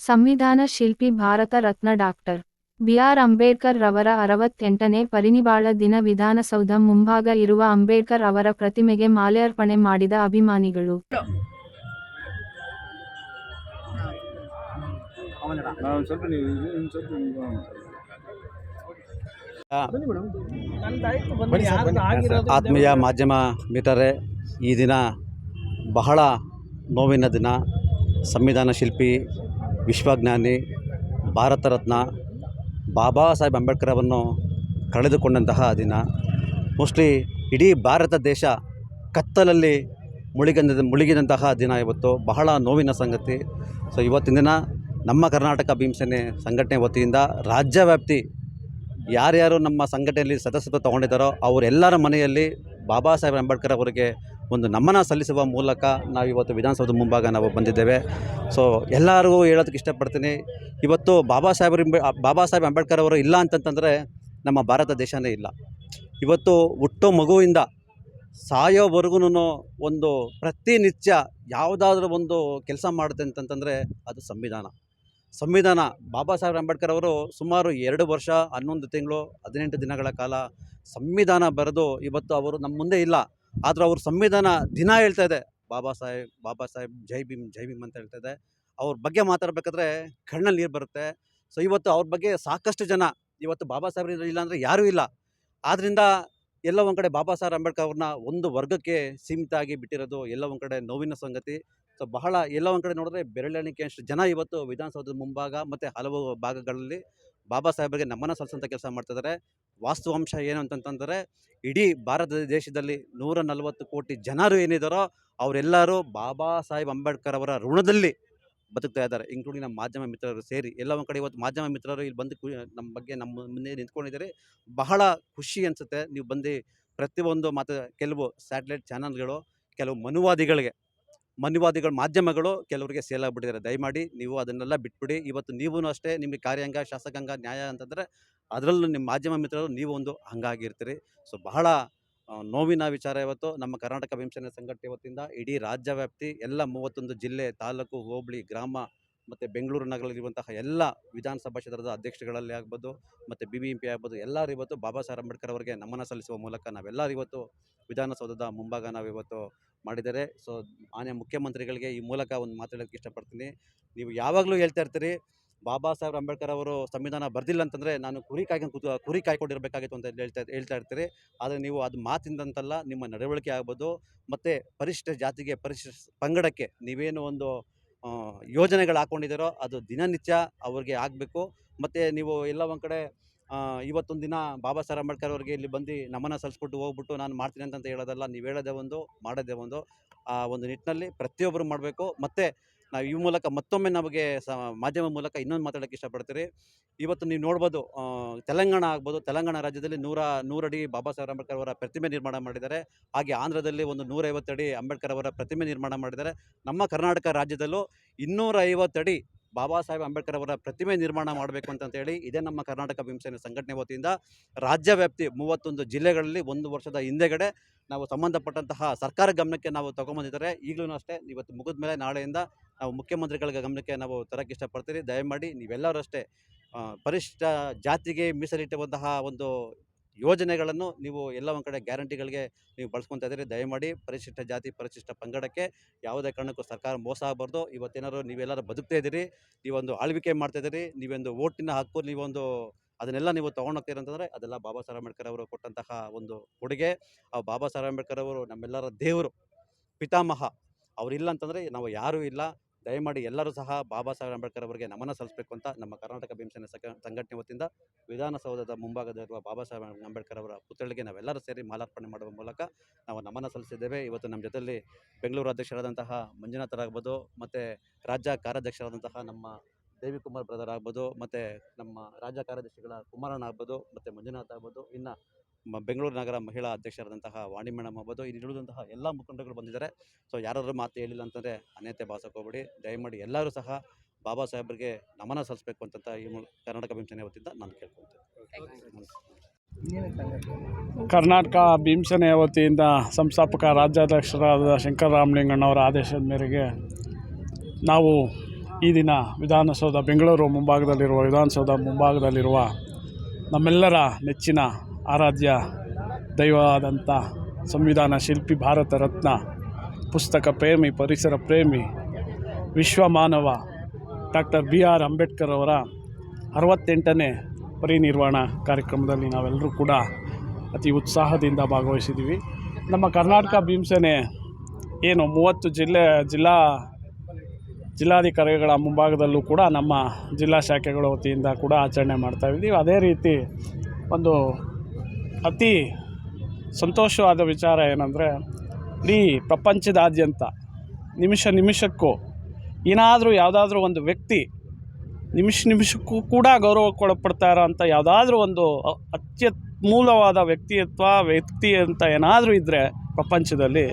ಸಂವಿಧಾನ ಶಿಲ್ಪಿ Bharat Ratna doctor B R. Ambedkar ರವರ 68ನೇ ಪರಿನಿಬ್ಬಾಳ ದಿನ ವಿಧಾನಸೌಧ ಮುಂಭಾಗ ಇರುವ ಅಂಬೇಡ್ಕರ್ ಅವರ ಪ್ರತಿಮೆಗೆ ಮಾಲಾರ್ಪಣೆ ಮಾಡಿದ ಅಭಿಮಾನಿಗಳು. ಆತ್ಮೀಯ ಮಾಧ್ಯಮ ಮಿತ್ರರೇ, ಈ ದಿನ ಬಹಳ ನೋವಿನ ದಿನ. ಸಂವಿಧಾನ ಶಿಲ್ಪಿ, ವಿಶ್ವಜ್ಞಾನಿ, ಭಾರತ ರತ್ನ ಬಾಬಾ ಸಾಹೇಬ್ ಅಂಬೇಡ್ಕರ್ ಅವರನ್ನು ಕಳೆದುಕೊಂಡಂತಹ ದಿನ. ಮೋಸ್ಟ್ಲಿ ಇಡೀ ಭಾರತ ದೇಶ ಕತ್ತಲಲ್ಲಿ ಮುಳುಗಿದಂತಹ ದಿನ ಇವತ್ತು. ಬಹಳ ನೋವಿನ ಸಂಗತಿ. ಸೊ ಇವತ್ತಿನ ದಿನ ನಮ್ಮ ಕರ್ನಾಟಕ ಭೀಮಸೇನೆ ಸಂಘಟನೆ ವತಿಯಿಂದ ರಾಜ್ಯವ್ಯಾಪ್ತಿ ಯಾರ್ಯಾರು ನಮ್ಮ ಸಂಘಟನೆಯಲ್ಲಿ ಸದಸ್ಯತ್ವ ತೊಗೊಂಡಿದ್ದಾರೋ ಅವರೆಲ್ಲರ ಮನೆಯಲ್ಲಿ ಬಾಬಾ ಸಾಹೇಬ್ ಅಂಬೇಡ್ಕರ್ ಅವರಿಗೆ ಒಂದು ನಮನ ಸಲ್ಲಿಸುವ ಮೂಲಕ ನಾವು ಇವತ್ತು ವಿಧಾನಸೌಧ ಮುಂಭಾಗ ನಾವು ಬಂದಿದ್ದೇವೆ. ಸೊ ಎಲ್ಲರಿಗೂ ಹೇಳೋದಕ್ಕೆ ಇಷ್ಟಪಡ್ತೀನಿ, ಇವತ್ತು ಬಾಬಾ ಸಾಹೇಬ್ ಅಂಬೇಡ್ಕರ್ ಅವರು ಇಲ್ಲ ಅಂತಂತಂದರೆ ನಮ್ಮ ಭಾರತ ದೇಶನೇ ಇಲ್ಲ. ಇವತ್ತು ಹುಟ್ಟೋ ಮಗುವಿಂದ ಸಾಯೋವರೆಗೂ ಒಂದು ಪ್ರತಿನಿತ್ಯ ಯಾವುದಾದ್ರೂ ಒಂದು ಕೆಲಸ ಮಾಡುತ್ತೆ ಅಂತಂತಂದರೆ ಅದು ಸಂವಿಧಾನ. ಬಾಬಾ ಸಾಹೇಬ್ ಅಂಬೇಡ್ಕರ್ ಅವರು ಸುಮಾರು 2 ವರ್ಷ 11 ತಿಂಗಳು 18 ದಿನಗಳ ಕಾಲ ಸಂವಿಧಾನ ಬರೆದು ಇವತ್ತು ಅವರು ನಮ್ಮ ಮುಂದೆ ಇಲ್ಲ. ಆದರೂ ಅವರು ಸಂವಿಧಾನ ದಿನ ಹೇಳ್ತಾ ಇದೆ, ಬಾಬಾ ಸಾಹೇಬ್ ಜೈ ಭೀಮ್ ಅಂತ ಹೇಳ್ತಾ ಇದೆ. ಅವ್ರ ಬಗ್ಗೆ ಮಾತಾಡಬೇಕಾದ್ರೆ ಕಣ್ಣಲ್ಲಿ ನೀರು ಬರುತ್ತೆ. ಸೊ ಇವತ್ತು ಅವ್ರ ಬಗ್ಗೆ ಸಾಕಷ್ಟು ಜನ ಇವತ್ತು ಬಾಬಾ ಸಾಹೇಬ್ ಇಲ್ಲ ಅಂದರೆ ಯಾರೂ ಇಲ್ಲ. ಆದ್ದರಿಂದ ಎಲ್ಲ ಒಂದು ಕಡೆ ಬಾಬಾ ಸಾಹೇಬ್ ಅಂಬೇಡ್ಕರ್ ಅವ್ರನ್ನ ಒಂದು ವರ್ಗಕ್ಕೆ ಸೀಮಿತ ಆಗಿ ಬಿಟ್ಟಿರೋದು ಎಲ್ಲ ಒಂದು ಕಡೆ ನೋವಿನ ಸಂಗತಿ. ಸೊ ಬಹಳ ಎಲ್ಲ ಒಂದು ಕಡೆ ನೋಡಿದ್ರೆ ಬೆರಳೆಣಿಕೆಯಷ್ಟು ಜನ ಇವತ್ತು ವಿಧಾನಸೌಧದ ಮುಂಭಾಗ ಮತ್ತು ಹಲವು ಭಾಗಗಳಲ್ಲಿ ಬಾಬಾ ಸಾಹೇಬರಿಗೆ ನಮನ ಸಲ್ಲಿಸೋಂಥ ಕೆಲಸ ಮಾಡ್ತಿದ್ದಾರೆ. ವಾಸ್ತವಾಂಶ ಏನು ಅಂತಂತಂದರೆ, ಇಡೀ ಭಾರತ ದೇಶದಲ್ಲಿ 140 ಕೋಟಿ ಜನರು ಏನಿದ್ದಾರೋ ಅವರೆಲ್ಲರೂ ಬಾಬಾ ಸಾಹೇಬ್ ಅಂಬೇಡ್ಕರ್ ಅವರ ಋಣದಲ್ಲಿ ಬದುಕ್ತಾ ಇದ್ದಾರೆ, ಇನ್ಕ್ಲೂಡಿಂಗ್ ನಮ್ಮ ಮಾಧ್ಯಮ ಮಿತ್ರರು ಸೇರಿ. ಎಲ್ಲ ಒಂದು ಕಡೆ ಇವತ್ತು ಮಾಧ್ಯಮ ಮಿತ್ರರು ಇಲ್ಲಿ ಬಂದು ನಮ್ಮ ಮುಂದೆ ನಿಂತ್ಕೊಂಡಿದ್ದಾರೆ. ಬಹಳ ಖುಷಿ ಅನಿಸುತ್ತೆ. ನೀವು ಬಂದು ಪ್ರತಿಯೊಂದು ಕೆಲವು ಸ್ಯಾಟಲೈಟ್ ಚಾನಲ್ಗಳು, ಕೆಲವು ಮನುವಾದಿಗಳು ಮಾಧ್ಯಮಗಳು ಕೆಲವರಿಗೆ ಸೇಲ್ ಆಗಿಬಿಟ್ಟಿದ್ದಾರೆ. ದಯಮಾಡಿ ನೀವು ಅದನ್ನೆಲ್ಲ ಬಿಟ್ಬಿಡಿ. ಇವತ್ತು ನೀವೂ ಅಷ್ಟೇ, ನಿಮಗೆ ಕಾರ್ಯಾಂಗ, ಶಾಸಕಾಂಗ, ನ್ಯಾಯ ಅಂತಂದರೆ ಅದರಲ್ಲೂ ನಿಮ್ಮ ಮಾಧ್ಯಮ ಮಿತ್ರರು ನೀವು ಒಂದು ಹಂಗಾಗಿರ್ತೀರಿ. ಸೊ ಬಹಳ ನೋವಿನ ವಿಚಾರ. ಇವತ್ತು ನಮ್ಮ ಕರ್ನಾಟಕ ಭೀಮಸೇನೆ ಸಂಘಟನೆ ವತಿಯಿಂದ ಇಡೀ ರಾಜ್ಯವ್ಯಾಪ್ತಿ ಎಲ್ಲ 31 ಜಿಲ್ಲೆ, ತಾಲೂಕು, ಹೋಬಳಿ, ಗ್ರಾಮ ಮತ್ತು ಬೆಂಗಳೂರು ನಗರದಲ್ಲಿರುವಂತಹ ಎಲ್ಲ ವಿಧಾನಸಭಾ ಕ್ಷೇತ್ರದ ಅಧ್ಯಕ್ಷಗಳಲ್ಲಿ ಆಗ್ಬೋದು ಮತ್ತು BBMP ಆಗ್ಬೋದು, ಎಲ್ಲರೂ ಇವತ್ತು ಬಾಬಾ ಸಾಹೇಬ್ ಅಂಬೇಡ್ಕರ್ ಅವರಿಗೆ ನಮನ ಸಲ್ಲಿಸುವ ಮೂಲಕ ನಾವೆಲ್ಲರೂ ಇವತ್ತು ವಿಧಾನಸೌಧದ ಮುಂಭಾಗ ನಾವಿವತ್ತು ಮಾಡಿದ್ದಾರೆ. ಸೊ ಮಾನ್ಯ ಮುಖ್ಯಮಂತ್ರಿಗಳಿಗೆ ಈ ಮೂಲಕ ಒಂದು ಮಾತಾಡೋಕ್ಕೆ ಇಷ್ಟಪಡ್ತೀನಿ. ನೀವು ಯಾವಾಗಲೂ ಹೇಳ್ತಾ ಇರ್ತೀರಿ, ಬಾಬಾ ಸಾಹೇಬ್ ಅಂಬೇಡ್ಕರ್ ಅವರು ಸಂವಿಧಾನ ಬರ್ದಿಲ್ಲ ಅಂತಂದರೆ ನಾನು ಕುರಿ ಕಾಯ್ಕೊಂಡಿರಬೇಕಾಗಿತ್ತು ಅಂತ ಹೇಳ್ತಾ ಇರ್ತೀರಿ. ಆದರೆ ನೀವು ಅದು ಮಾತಿಂದಂತಲ್ಲ, ನಿಮ್ಮ ನಡವಳಿಕೆ ಆಗ್ಬೋದು ಮತ್ತು ಪರಿಶಿಷ್ಟ ಜಾತಿಗೆ, ಪರಿಶಿಷ್ಟ ಪಂಗಡಕ್ಕೆ ನೀವೇನು ಒಂದು ಯೋಜನೆಗಳು ಹಾಕ್ಕೊಂಡಿದ್ದೀರೋ ಅದು ದಿನನಿತ್ಯ ಅವ್ರಿಗೆ ಆಗಬೇಕು. ಮತ್ತು ನೀವು ಎಲ್ಲ ಒಂದು ಕಡೆ ಇವತ್ತೊಂದು ದಿನ ಬಾಬಾ ಸಾಹೇಬ್ ಅಂಬೇಡ್ಕರ್ ಅವರಿಗೆ ಇಲ್ಲಿ ಬಂದು ನಮನ ಸಲ್ಲಿಸ್ಬಿಟ್ಟು ಹೋಗ್ಬಿಟ್ಟು ನಾನು ಮಾಡ್ತೀನಿ ಅಂತ ಹೇಳೋದಲ್ಲ. ನೀವು ಹೇಳೋದೇ ಒಂದು, ಮಾಡೋದೇ ಒಂದು. ಆ ಒಂದು ನಿಟ್ಟಿನಲ್ಲಿ ಪ್ರತಿಯೊಬ್ಬರು ಮಾಡಬೇಕು. ಮತ್ತು ನಾವು ಈ ಮೂಲಕ ಮತ್ತೊಮ್ಮೆ ನಮಗೆ ಮಾಧ್ಯಮ ಮೂಲಕ ಇನ್ನೊಂದು ಮಾತಾಡೋಕ್ಕೆ ಇಷ್ಟಪಡ್ತೀರಿ. ಇವತ್ತು ನೀವು ನೋಡ್ಬೋದು, ತೆಲಂಗಾಣ ಆಗ್ಬೋದು, ತೆಲಂಗಾಣ ರಾಜ್ಯದಲ್ಲಿ 100 ಅಡಿ ಬಾಬಾ ಸಾಹೇಬ್ ಅಂಬೇಡ್ಕರ್ ಅವರ ಪ್ರತಿಮೆ ನಿರ್ಮಾಣ ಮಾಡಿದ್ದಾರೆ. ಹಾಗೆ ಆಂಧ್ರದಲ್ಲಿ ಒಂದು 150 ಅಡಿ ಅಂಬೇಡ್ಕರ್ ಅವರ ಪ್ರತಿಮೆ ನಿರ್ಮಾಣ ಮಾಡಿದ್ದಾರೆ. ನಮ್ಮ ಕರ್ನಾಟಕ ರಾಜ್ಯದಲ್ಲೂ 250 ಅಡಿ ಬಾಬಾ ಸಾಹೇಬ್ ಅಂಬೇಡ್ಕರ್ ಅವರ ಪ್ರತಿಮೆ ನಿರ್ಮಾಣ ಮಾಡಬೇಕು ಅಂತೇಳಿ ಇದೇ ನಮ್ಮ ಕರ್ನಾಟಕ ಭೀಮಸೇನೆ ಸಂಘಟನೆ ವತಿಯಿಂದ ರಾಜ್ಯವ್ಯಾಪ್ತಿ 31 ಜಿಲ್ಲೆಗಳಲ್ಲಿ 1 ವರ್ಷದ ಹಿಂದೆಗಡೆ ನಾವು ಸಂಬಂಧಪಟ್ಟಂತಹ ಸರ್ಕಾರ ಗಮನಕ್ಕೆ ನಾವು ತೊಗೊಂಬಂದಿದ್ದಾರೆ. ಈಗಲೂ ಅಷ್ಟೇ, ಇವತ್ತು ಮುಗಿದ ಮೇಲೆ ನಾಳೆಯಿಂದ ನಾವು ಮುಖ್ಯಮಂತ್ರಿಗಳ ಗಮನಕ್ಕೆ ನಾವು ತರೋಕ್ಕೆ ಇಷ್ಟಪಡ್ತೀರಿ. ದಯಮಾಡಿ ನೀವೆಲ್ಲರೂ ಅಷ್ಟೇ ಪರಿಶಿಷ್ಟ ಜಾತಿಗೆ ಮೀಸಲಿಟ್ಟುವಂತಹ ಒಂದು ಯೋಜನೆಗಳನ್ನು ನೀವು ಎಲ್ಲ ಒಂದು ಕಡೆ ಗ್ಯಾರಂಟಿಗಳಿಗೆ ನೀವು ಬಳಸ್ಕೊತಾ ಇದ್ದೀರಿ. ದಯಮಾಡಿ ಪರಿಶಿಷ್ಟ ಜಾತಿ, ಪರಿಶಿಷ್ಟ ಪಂಗಡಕ್ಕೆ ಯಾವುದೇ ಕಾರಣಕ್ಕೂ ಸರ್ಕಾರ ಮೋಸ ಆಗಬಾರ್ದು. ಇವತ್ತೇನಾದ್ರು ನೀವೆಲ್ಲರೂ ಬದುಕ್ತಾ ಇದ್ದೀರಿ, ನೀವೊಂದು ಆಳ್ವಿಕೆ ಮಾಡ್ತಾಯಿದ್ದೀರಿ, ನೀವೊಂದು ಓಟಿನ ಹಕ್ಕು, ನೀವೊಂದು ಅದನ್ನೆಲ್ಲ ನೀವು ತೊಗೊಂಡೋಗ್ತೀರಿ ಅಂತಂದರೆ ಅದೆಲ್ಲ ಬಾಬಾ ಸಾಹೇಬ್ ಅಂಬೇಡ್ಕರ್ ಅವರು ಕೊಟ್ಟಂತಹ ಒಂದು ಕೊಡುಗೆ. ಆ ಬಾಬಾ ಸಾಹೇಬ್ ಅಂಬೇಡ್ಕರ್ ಅವರು ನಮ್ಮೆಲ್ಲರ ದೇವರು, ಪಿತಾಮಹ. ಅವರಿಲ್ಲ ಅಂತಂದರೆ ನಾವು ಯಾರೂ ಇಲ್ಲ. ದಯಮಾಡಿ ಎಲ್ಲರೂ ಸಹ ಬಾಬಾ ಸಾಹೇಬ್ ಅಂಬೇಡ್ಕರ್ ಅವರಿಗೆ ನಮನ ಸಲ್ಲಿಸಬೇಕು ಅಂತ ನಮ್ಮ ಕರ್ನಾಟಕ ಭೀಮಸೇನೆ ಸಂಘಟನೆ ವತಿಯಿಂದ ವಿಧಾನಸೌಧದ ಮುಂಭಾಗದಲ್ಲಿರುವ ಬಾಬಾ ಸಾಹೇಬ್ ಅಂಬೇಡ್ಕರ್ ಅವರ ಪುತ್ಥಳಿಗೆ ನಾವೆಲ್ಲರೂ ಸೇರಿ ಮಾಲಾರ್ಪಣೆ ಮಾಡುವ ಮೂಲಕ ನಾವು ನಮನ ಸಲ್ಲಿಸಿದ್ದೇವೆ. ಇವತ್ತು ನಮ್ಮ ಜೊತೆಯಲ್ಲಿ ಬೆಂಗಳೂರು ಅಧ್ಯಕ್ಷರಾದಂತಹ ಮಂಜುನಾಥರಾಗ್ಬೋದು, ಮತ್ತು ರಾಜ್ಯ ಕಾರ್ಯಾಧ್ಯಕ್ಷರಾದಂತಹ ನಮ್ಮ ದೇವಿಕುಮಾರ್ ಬ್ರದರ್ ಆಗ್ಬೋದು, ಮತ್ತು ನಮ್ಮ ರಾಜ್ಯ ಕಾರ್ಯದರ್ಶಿಗಳ ಕುಮಾರಣ್ಣ ಆಗ್ಬೋದು, ಮತ್ತು ಮಂಜುನಾಥ್ ಆಗ್ಬೋದು, ಇನ್ನು ಬೆಂಗಳೂರು ನಗರ ಮಹಿಳಾ ಅಧ್ಯಕ್ಷರಾದಂತಹ ವಾಣಿ ಮೇಡಮ್ ಆಗ್ಬೋದು, ಇಲ್ಲಿ ಇಳಿದಂತಹ ಎಲ್ಲ ಮುಖಂಡರುಗಳು ಬಂದಿದ್ದಾರೆ. ಸೊ ಯಾರಾದರೂ ಮಾತು ಹೇಳಿಲ್ಲ ಅಂತಂದರೆ ಅನ್ಯತೆ ಭಾಸಕ್ಕೆ ಹೋಗ್ಬೇಡಿ. ದಯಮಾಡಿ ಎಲ್ಲರೂ ಸಹ ಬಾಬಾ ಸಾಹೇಬರಿಗೆ ನಮನ ಸಲ್ಲಿಸಬೇಕು ಅಂತ ಈ ಕರ್ನಾಟಕ ಭೀಮಸೇನೆ ವತಿಯಿಂದ ನಾನು ಕೇಳ್ಕೊಳ್ತೇನೆ. ಕರ್ನಾಟಕ ಭೀಮಸೇನೆ ವತಿಯಿಂದ ಸಂಸ್ಥಾಪಕ ರಾಜ್ಯಾಧ್ಯಕ್ಷರಾದ ಶಂಕರ ರಾಮಲಿಂಗಣ್ಣವರ ಆದೇಶದ ಮೇರೆಗೆ ನಾವು ಈ ದಿನ ವಿಧಾನಸೌಧ ಬೆಂಗಳೂರು ಮುಂಭಾಗದಲ್ಲಿರುವ ವಿಧಾನಸೌಧ ಮುಂಭಾಗದಲ್ಲಿರುವ ನಮ್ಮೆಲ್ಲರ ನೆಚ್ಚಿನ ಆರಾಧ್ಯ ದೈವವಾದಂಥ ಸಂವಿಧಾನ ಶಿಲ್ಪಿ, ಭಾರತ ರತ್ನ, ಪುಸ್ತಕ ಪ್ರೇಮಿ, ಪರಿಸರ ಪ್ರೇಮಿ, ವಿಶ್ವಮಾನವ ಡಾಕ್ಟರ್ BR ಅಂಬೇಡ್ಕರ್ ಅವರ 68ನೇ ಪರಿನಿರ್ವಾಣ ಕಾರ್ಯಕ್ರಮದಲ್ಲಿ ನಾವೆಲ್ಲರೂ ಕೂಡ ಅತಿ ಉತ್ಸಾಹದಿಂದ ಭಾಗವಹಿಸಿದ್ದೀವಿ. ನಮ್ಮ ಕರ್ನಾಟಕ ಭೀಮಸೇನೆ ಏನು 30 ಜಿಲ್ಲಾಧಿಕಾರಿಗಳ ಮುಂಭಾಗದಲ್ಲೂ ಕೂಡ ನಮ್ಮ ಜಿಲ್ಲಾ ಶಾಖೆಗಳ ವತಿಯಿಂದ ಕೂಡ ಆಚರಣೆ ಮಾಡ್ತಾಯಿದ್ದೀವಿ. ಅದೇ ರೀತಿ ಒಂದು ಅತಿ ಸಂತೋಷವಾದ ವಿಚಾರ ಏನಂದರೆ, ಇಡೀ ಪ್ರಪಂಚದಾದ್ಯಂತ ನಿಮಿಷಕ್ಕೂ ಏನಾದರೂ ಯಾವುದಾದ್ರೂ ಒಂದು ವ್ಯಕ್ತಿ ನಿಮಿಷಕ್ಕೂ ಕೂಡ ಗೌರವಕ್ಕೊಳಪಡ್ತಾ ಇರೋಂಥ ಯಾವುದಾದ್ರೂ ಒಂದು ಅತ್ಯಮೂಲವಾದ ವ್ಯಕ್ತಿ ಅಂತ ಏನಾದರೂ ಇದ್ದರೆ ಪ್ರಪಂಚದಲ್ಲಿ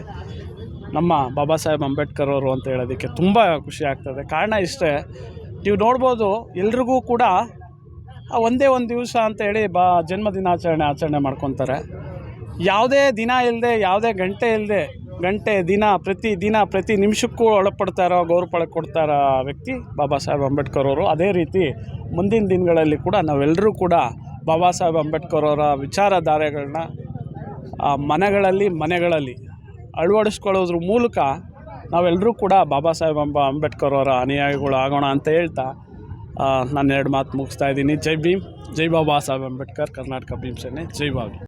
ನಮ್ಮ ಬಾಬಾ ಸಾಹೇಬ್ ಅಂಬೇಡ್ಕರ್ ಅವರು ಅಂತ ಹೇಳೋದಕ್ಕೆ ತುಂಬ ಖುಷಿ ಆಗ್ತದೆ. ಕಾರಣ ಇಷ್ಟೇ, ನೀವು ನೋಡ್ಬೋದು, ಎಲ್ರಿಗೂ ಕೂಡ ಒಂದೇ ಒಂದು ದಿವಸ ಅಂತೇಳಿ ಜನ್ಮದಿನಾಚರಣೆ ಮಾಡ್ಕೊತಾರೆ. ಯಾವುದೇ ದಿನ ಇಲ್ಲದೆ, ಯಾವುದೇ ಗಂಟೆ ಇಲ್ಲದೆ, ಪ್ರತಿ ನಿಮಿಷಕ್ಕೂ ಒಳಪಡ್ತಾ ಇರೋ, ಗೌರವ ಕೊಡ್ತಾ ಇರೋ ವ್ಯಕ್ತಿ ಬಾಬಾ ಸಾಹೇಬ್ ಅಂಬೇಡ್ಕರ್ ಅವರು. ಅದೇ ರೀತಿ ಮುಂದಿನ ದಿನಗಳಲ್ಲಿ ಕೂಡ ನಾವೆಲ್ಲರೂ ಕೂಡ ಬಾಬಾ ಸಾಹೇಬ್ ಅಂಬೇಡ್ಕರ್ ಅವರ ವಿಚಾರಧಾರೆಗಳನ್ನ ಮನೆಗಳಲ್ಲಿ ಅಳವಡಿಸ್ಕೊಳ್ಳೋದ್ರ ಮೂಲಕ ನಾವೆಲ್ಲರೂ ಕೂಡ ಬಾಬಾ ಸಾಹೇಬ್ ಅಂಬೇಡ್ಕರ್ ಅವರ ಅನುಯಾಯಿಗಳು ಆಗೋಣ ಅಂತ ಹೇಳ್ತಾ ನಾನು 2 ಮಾತು ಮುಗಿಸ್ತಾ ಇದ್ದೀನಿ. ಜೈ ಭೀಮ್, ಜೈ ಬಾಬಾ ಸಾಹೇಬ್ ಅಂಬೇಡ್ಕರ್, ಕರ್ನಾಟಕ ಭೀಮಸೇನೆ, ಜೈ ಬಾಬಾ.